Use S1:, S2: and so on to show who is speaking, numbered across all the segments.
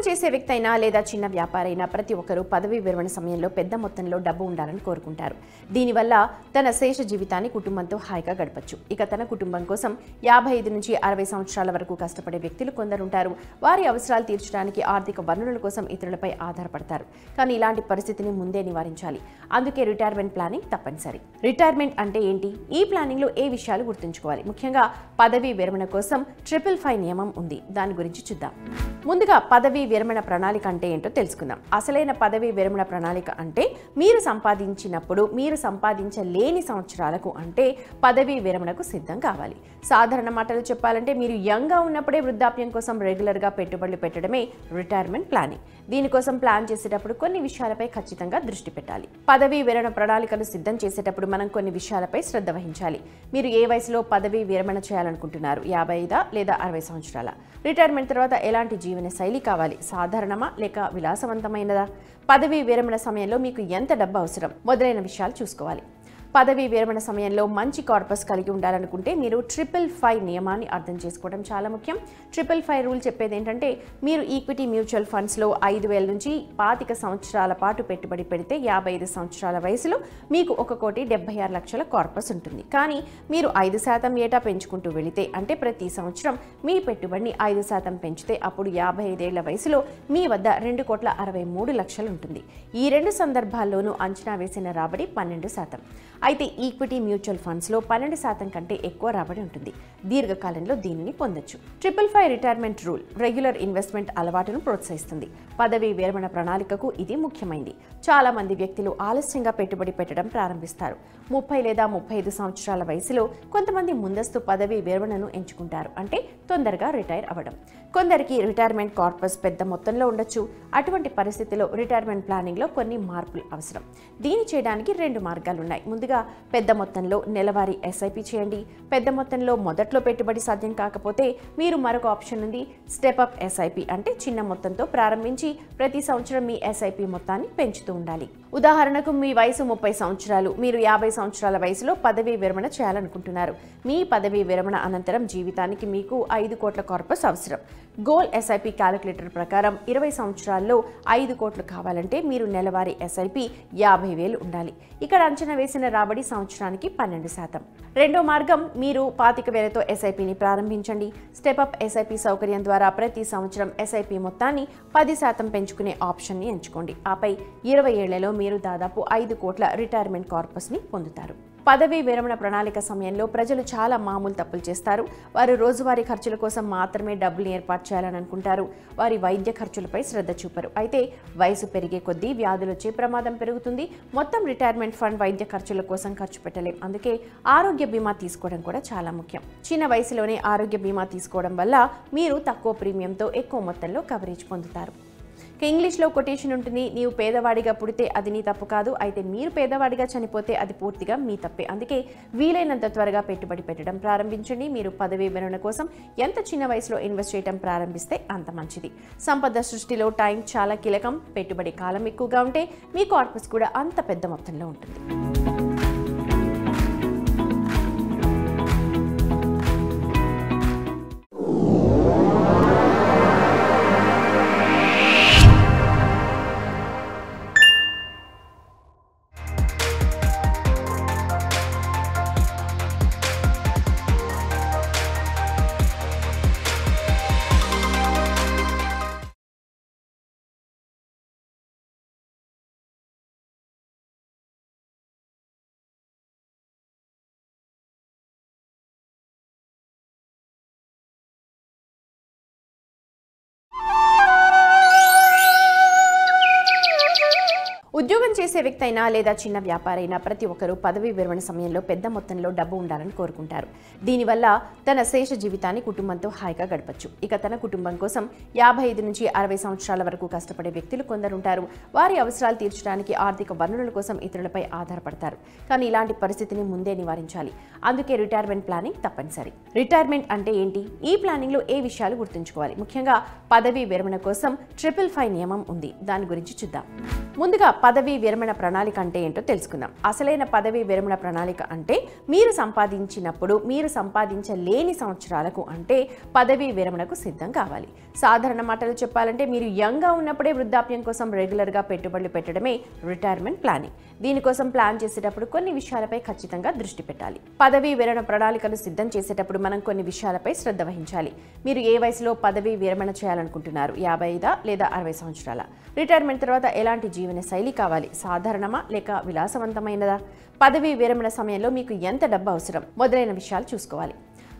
S1: చేసే వ్యక్తి అయినా లేదా చిన్న వ్యాపారి అయినా ప్రతి ఒక్కరూ పదవీ విరమణ సమయంలో పెద్ద మొత్తంలో డబ్బు ఉండాలని కోరుకుంటారు. దీనివల్ల తన శేష జీవితాన్ని కుటుంబంతో హాయిగా గడపచ్చు. ఇక తన కుటుంబం కోసం 55 నుంచి 60 సంవత్సరాల వరకు కష్టపడే వ్యక్తులు కొందరుంటారు. వారి అవసరాలు తీర్చడానికి ఆర్థిక వనరుల కోసం ఇతరులపై ఆధారపడతారు. కానీ ఇలాంటి పరిస్థితిని ముందే నివారించాలి. అందుకే రిటైర్మెంట్ ప్లానింగ్ తప్పనిసరి. రిటైర్మెంట్ అంటే ఏంటి? ఈ ప్లానింగ్ లో ఏ విషయాలు గుర్తుంచుకోవాలి? ముఖ్యంగా పదవీ విరమణ కోసం 555 నియమం ఉంది. దాని గురించి చూద్దాం. ముందుగా పదవీ విరమణ ప్రణాళిక అంటే ఏంటో తెలుసుకుందాం. అసలైన పదవీ విరమణ ప్రణాళిక అంటే మీరు సంపాదించినప్పుడు మీరు సంపాదించలేని సంవత్సరాలకు అంటే పదవీ విరమణకు సిద్ధం కావాలి. సాధారణ మాటలు చెప్పాలంటే మీరు యంగ్గా ఉన్నప్పుడే వృద్ధాప్యం కోసం రెగ్యులర్గా పెట్టుబడులు పెట్టడమే రిటైర్మెంట్ ప్లానింగ్. దీనికోసం ప్లాన్ చేసేటప్పుడు కొన్ని విషయాలపై ఖచ్చితంగా దృష్టి పెట్టాలి. పదవీ విరమణ ప్రణాళికలు సిద్ధం చేసేటప్పుడు మనం కొన్ని విషయాలపై శ్రద్ధ వహించాలి. మీరు ఏ వయసులో పదవీ విరమణ చేయాలనుకుంటున్నారు? 55 లేదా 60 సంవత్సరాల? రిటైర్మెంట్ తర్వాత ఎలాంటి జీవన శైలి కావాలి? సాధారణమా లేక విలాసవంతమైనదా? పదవీ విరమణ సమయంలో మీకు ఎంత డబ్బు అవసరం? మొదలైన విషయాలు చూసుకోవాలి. పదవీ విరమణ సమయంలో మంచి కార్పస్ కలిగి ఉండాలనుకుంటే మీరు 555 నియమాన్ని అర్థం చేసుకోవడం చాలా ముఖ్యం. 555 రూల్ చెప్పేది ఏంటంటే మీరు ఈక్విటీ మ్యూచువల్ ఫండ్స్లో 5,000 నుంచి 25 సంవత్సరాల పాటు పెట్టుబడి పెడితే 55 సంవత్సరాల వయసులో మీకు 1,76,00,000 కార్పస్ ఉంటుంది. కానీ మీరు 5% ఏటా పెంచుకుంటూ వెళితే అంటే ప్రతి సంవత్సరం మీ పెట్టుబడిని 5% పెంచితే అప్పుడు 55 ఏళ్ల వయసులో మీ వద్ద 2,63,00,000 ఉంటుంది. ఈ రెండు సందర్భాల్లోనూ అంచనా వేసిన రాబడి 12%. అయితే ఈక్విటీ మ్యూచువల్ ఫండ్స్లో 12% కంటే ఎక్కువ రాబడి ఉంటుంది. దీర్ఘకాలంలో దీనిని పొందొచ్చు. 555 రిటైర్మెంట్ రూల్ రెగ్యులర్ ఇన్వెస్ట్మెంట్ అలవాటును ప్రోత్సహిస్తుంది. పదవీ విరమణ ప్రణాళికకు ఇది ముఖ్యమైనది. చాలా మంది వ్యక్తులు ఆలస్యంగా పెట్టుబడి పెట్టడం ప్రారంభిస్తారు. 30 లేదా 35 సంవత్సరాల వయసులో కొంతమంది ముందస్తు పదవీ విరమణను ఎంచుకుంటారు, అంటే తొందరగా రిటైర్ అవ్వడం. కొందరికి రిటైర్మెంట్ కార్పస్ పెద్ద మొత్తంలో ఉండొచ్చు. అటువంటి పరిస్థితిలో రిటైర్మెంట్ ప్లానింగ్లో కొన్ని మార్పులు అవసరం. దీన్ని చేయడానికి 2 మార్గాలు ఉన్నాయి. ముందుగా పెద్ద మొత్తంలో నెలవారీ ఎస్ఐపి చేయండి. పెద్ద మొత్తంలో మొదట్లో పెట్టుబడి సాధ్యం కాకపోతే మీరు మరొక ఆప్షన్ ఉంది, స్టెప్అప్ ఎస్ఐపి. అంటే చిన్న మొత్తంతో ప్రారంభించి ప్రతి సంవత్సరం మీ ఎస్ఐపి మొత్తాన్ని పెంచుతూ ఉండాలి. ఉదాహరణకు మీ వయసు 30 సంవత్సరాలు, మీరు 50 సంవత్సరాల వయసులో పదవీ విరమణ చేయాలనుకుంటున్నారు. మీ పదవీ విరమణ అనంతరం జీవితానికి మీకు 5 కోట్ల కార్పస్ అవసరం. గోల్ ఎస్ఐపి క్యాలిక్యులేటర్ ప్రకారం 20 సంవత్సరాల్లో 5 కోట్లు కావాలంటే మీరు నెలవారీ ఎస్ఐపి 50,000 ఉండాలి. ఇక్కడ అంచనా వేసిన రాబడి సంవత్సరానికి 12%. రెండో మార్గం, మీరు 25,000తో ఎస్ఐపిని ప్రారంభించండి. స్టెప్అప్ ఎస్ఐపి సౌకర్యం ద్వారా ప్రతి సంవత్సరం ఎస్ఐపి మొత్తాన్ని 10% పెంచుకునే ఆప్షన్ని ఎంచుకోండి. ఆపై 20 ఏళ్లలో మీరు దాదాపు 5 కోట్ల రిటైర్మెంట్ కార్పస్ని పొందుతారు. పదవీ విరమణ ప్రణాళిక సమయంలో ప్రజలు చాలా మామూలు తప్పులు చేస్తారు. వారు రోజువారీ ఖర్చుల కోసం మాత్రమే డబ్బులు ఏర్పాటు చేయాలని అనుకుంటారు. వారి వైద్య ఖర్చులపై శ్రద్ధ చూపరు. అయితే వయసు పెరిగే కొద్దీ వ్యాధులు వచ్చే ప్రమాదం పెరుగుతుంది. మొత్తం రిటైర్మెంట్ ఫండ్ వైద్య ఖర్చుల కోసం ఖర్చు పెట్టలేం. అందుకే ఆరోగ్య బీమా తీసుకోవడం కూడా చాలా ముఖ్యం. చిన్న వయసులోనే ఆరోగ్య బీమా తీసుకోవడం వల్ల మీరు తక్కువ ప్రీమియంతో ఎక్కువ మొత్తంలో కవరేజ్ పొందుతారు. ఇంగ్లీష్లో కొటేషన్ ఉంటుంది, నీవు పేదవాడిగా పుడితే అది నీ తప్పు కాదు, అయితే మీరు పేదవాడిగా చనిపోతే అది పూర్తిగా మీ తప్పే. అందుకే వీలైనంత త్వరగా పెట్టుబడి పెట్టడం ప్రారంభించండి. మీరు పదవీ విరమణ కోసం ఎంత చిన్న వయసులో ఇన్వెస్ట్ చేయడం ప్రారంభిస్తే అంత మంచిది. సంపద సృష్టిలో టైం చాలా కీలకం. పెట్టుబడి కాలం ఎక్కువగా ఉంటే మీ కార్పస్ కూడా అంత పెద్ద మొత్తంలో ఉంటుంది. ఉద్యోగం చేసే వ్యక్తి అయినా లేదా చిన్న వ్యాపారి అయినా ప్రతి ఒక్కరూ పదవీ విరమణ సమయంలో పెద్ద మొత్తంలో డబ్బు ఉండాలని కోరుకుంటారు. దీనివల్ల తన శేష జీవితాన్ని కుటుంబంతో హాయిగా గడపచ్చు. ఇక తన కుటుంబం కోసం 55 నుంచి 60 సంవత్సరాల వరకు కష్టపడే వ్యక్తులు కొందరుంటారు. వారి అవసరాలు తీర్చడానికి ఆర్థిక వనరుల కోసం ఇతరులపై ఆధారపడతారు. కానీ ఇలాంటి పరిస్థితిని ముందే నివారించాలి. అందుకే రిటైర్మెంట్ ప్లానింగ్ తప్పనిసరి. రిటైర్మెంట్ అంటే ఏంటి? ఈ ప్లానింగ్ లో ఏ విషయాలు గుర్తుంచుకోవాలి? ముఖ్యంగా పదవీ విరమణ కోసం 555 నియమం ఉంది. దాని గురించి చూద్దాం. ముందుగా పదవీ విరమణ ప్రణాళిక అంటే ఏంటో తెలుసుకుందాం. అసలైన పదవీ విరమణ ప్రణాళిక అంటే మీరు సంపాదించినప్పుడు మీరు సంపాదించలేని సంవత్సరాలకు అంటే పదవీ విరమణకు సిద్ధం కావాలి. సాధారణ మాటలు చెప్పాలంటే మీరు యంగ్గా ఉన్నప్పుడే వృద్ధాప్యం కోసం రెగ్యులర్గా పెట్టుబడులు పెట్టడమే రిటైర్మెంట్ ప్లానింగ్. దీనికోసం ప్లాన్ చేసేటప్పుడు కొన్ని విషయాలపై ఖచ్చితంగా దృష్టి పెట్టాలి. పదవీ విరమణ ప్రణాళికను సిద్ధం చేసేటప్పుడు మనం కొన్ని విషయాలపై శ్రద్ధ వహించాలి. మీరు ఏ వయసులో పదవీ విరమణ చేయాలనుకుంటున్నారు? 55 లేదా 60 సంవత్సరాల? రిటైర్మెంట్ తర్వాత ఎలాంటి జీవన శైలి కావాలి? సాధారణమా లేక విలాసవంతమైనదా? పదవీ విరమణ సమయంలో మీకు ఎంత డబ్బు అవసరం? మొదలైన విషయాలు చూసుకోవాలి.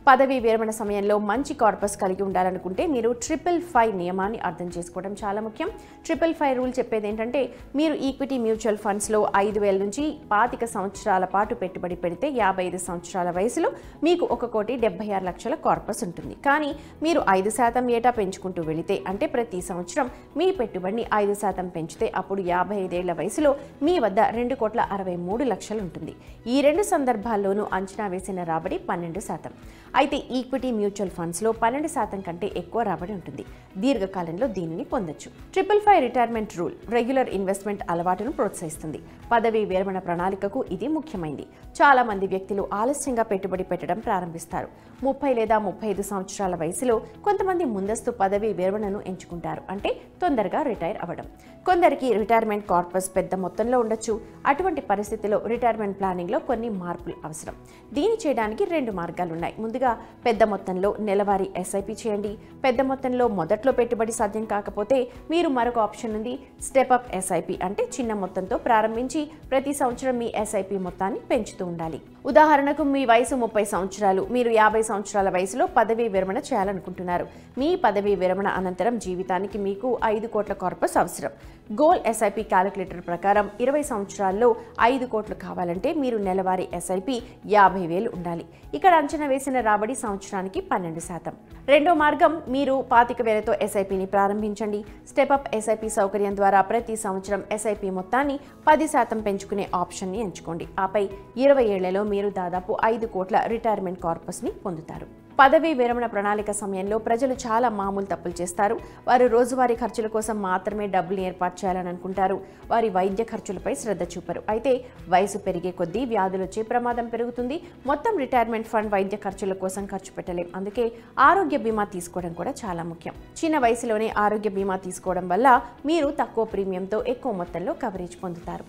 S1: పదవీ విరమణ సమయంలో మంచి కార్పస్ కలిగి ఉండాలనుకుంటే మీరు 555 నియమాన్ని అర్థం చేసుకోవడం చాలా ముఖ్యం. 555 రూల్ చెప్పేది ఏంటంటే మీరు ఈక్విటీ మ్యూచువల్ ఫండ్స్లో 5,000 నుంచి 25 సంవత్సరాల పాటు పెట్టుబడి పెడితే 55 సంవత్సరాల వయసులో మీకు 1,76,00,000 కార్పస్ ఉంటుంది. కానీ మీరు 5% ఏటా పెంచుకుంటూ వెళితే అంటే ప్రతి సంవత్సరం మీ పెట్టుబడిని 5% పెంచితే అప్పుడు 55 ఏళ్ల వయసులో మీ వద్ద 2,63,00,000 ఉంటుంది. ఈ రెండు సందర్భాల్లోనూ అంచనా వేసిన రాబడి 12%. అయితే ఈక్విటీ మ్యూచువల్ ఫండ్స్లో 12% కంటే ఎక్కువ రాబడి ఉంటుంది. దీర్ఘకాలంలో దీనిని పొందొచ్చు. 555 రిటైర్మెంట్ రూల్ రెగ్యులర్ ఇన్వెస్ట్మెంట్ అలవాటును ప్రోత్సహిస్తుంది. పదవీ విరమణ ప్రణాళికకు ఇది ముఖ్యమైనది. చాలా మంది వ్యక్తులు ఆలస్యంగా పెట్టుబడి పెట్టడం ప్రారంభిస్తారు. 30 లేదా 35 సంవత్సరాల వయసులో కొంతమంది ముందస్తు పదవీ విరమణను ఎంచుకుంటారు, అంటే తొందరగా రిటైర్ అవ్వడం. కొందరికి రిటైర్మెంట్ కార్పస్ పెద్ద మొత్తంలో ఉండొచ్చు. అటువంటి పరిస్థితిలో రిటైర్మెంట్ ప్లానింగ్లో కొన్ని మార్పులు అవసరం. దీన్ని చేయడానికి 2 మార్గాలున్నాయి. ముందుగా పెద్ద మొత్తంలో నెలవారీ ఎస్ఐపి చేయండి. పెద్ద మొత్తంలో మొదట్లో పెట్టుబడి సాధ్యం కాకపోతే మీరు మరొక ఆప్షన్ ఉంది, స్టెప్-అప్ ఎస్ఐపి. అంటే చిన్న మొత్తంతో ప్రారంభించి ప్రతి సంవత్సరం మీ ఎస్ఐపి మొత్తాన్ని పెంచుతూ ఉండాలి. ఉదాహరణకు మీ వయసు 30 సంవత్సరాలు, మీరు 50 సంవత్సరాల వయసులో పదవీ విరమణ చేయాలనుకుంటున్నారు. మీ పదవీ విరమణ అనంతరం జీవితానికి మీకు 5 కోట్ల కార్పస్ అవసరం. గోల్ ఎస్ఐపి క్యాలిక్యులేటర్ ప్రకారం 20 సంవత్సరాల్లో 5 కోట్లు కావాలంటే మీరు నెలవారీ ఎస్ఐపి 50,000 ఉండాలి. ఇక్కడ అంచనా వేసిన రాబడి సంవత్సరానికి 12%. రెండో మార్గం, మీరు 25,000తో ఎస్ఐపిని ప్రారంభించండి. స్టెప్-అప్ ఎస్ఐపి సౌకర్యం ద్వారా ప్రతి సంవత్సరం ఎస్ఐపి మొత్తాన్ని 10% పెంచుకునే ఆప్షన్ని ఎంచుకోండి. ఆపై 20 ఏళ్లలో మీరు దాదాపు 5 కోట్ల రిటైర్మెంట్ కార్పస్ని పొందుతారు. పదవీ విరమణ ప్రణాళిక సమయంలో ప్రజలు చాలా మామూలు తప్పులు చేస్తారు. వారు రోజువారీ ఖర్చుల కోసం మాత్రమే డబ్బులు ఏర్పాటు చేయాలని అనుకుంటారు. వారి వైద్య ఖర్చులపై శ్రద్ధ చూపరు. అయితే వయసు పెరిగే కొద్దీ వ్యాధులు వచ్చే ప్రమాదం పెరుగుతుంది. మొత్తం రిటైర్మెంట్ ఫండ్ వైద్య ఖర్చుల కోసం ఖర్చు పెట్టలేం. అందుకే ఆరోగ్య బీమా తీసుకోవడం కూడా చాలా ముఖ్యం. చిన్న వయసులోనే ఆరోగ్య బీమా తీసుకోవడం వల్ల మీరు తక్కువ ప్రీమియంతో ఎక్కువ మొత్తంలో కవరేజ్ పొందుతారు.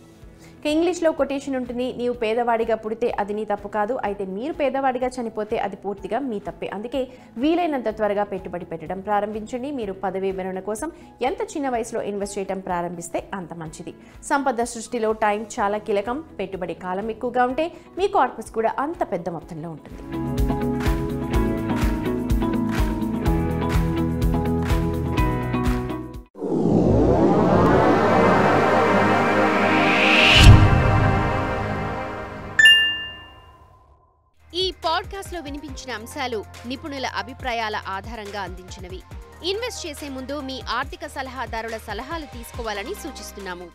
S1: ఇంగ్లీష్లో కొటేషన్ ఉంటుంది, నీవు పేదవాడిగా పుడితే అది నీ తప్పు కాదు, అయితే మీరు పేదవాడిగా చనిపోతే అది పూర్తిగా మీ తప్పే. అందుకే వీలైనంత త్వరగా పెట్టుబడి పెట్టడం ప్రారంభించండి. మీరు పదవీ విరమణ కోసం ఎంత చిన్న వయసులో ఇన్వెస్ట్ చేయడం ప్రారంభిస్తే అంత మంచిది. సంపద సృష్టిలో టైం చాలా కీలకం. పెట్టుబడి కాలం ఎక్కువగా ఉంటే మీ కార్పస్ కూడా అంత పెద్ద మొత్తంలో ఉంటుంది.
S2: ఈ పాడ్కాస్ట్లో వినిపించిన అంశాలు నిపుణుల అభిప్రాయాల ఆధారంగా అందించినవి. ఇన్వెస్ట్ చేసే ముందు మీ ఆర్థిక సలహాదారుల సలహాలు తీసుకోవాలని సూచిస్తున్నాము.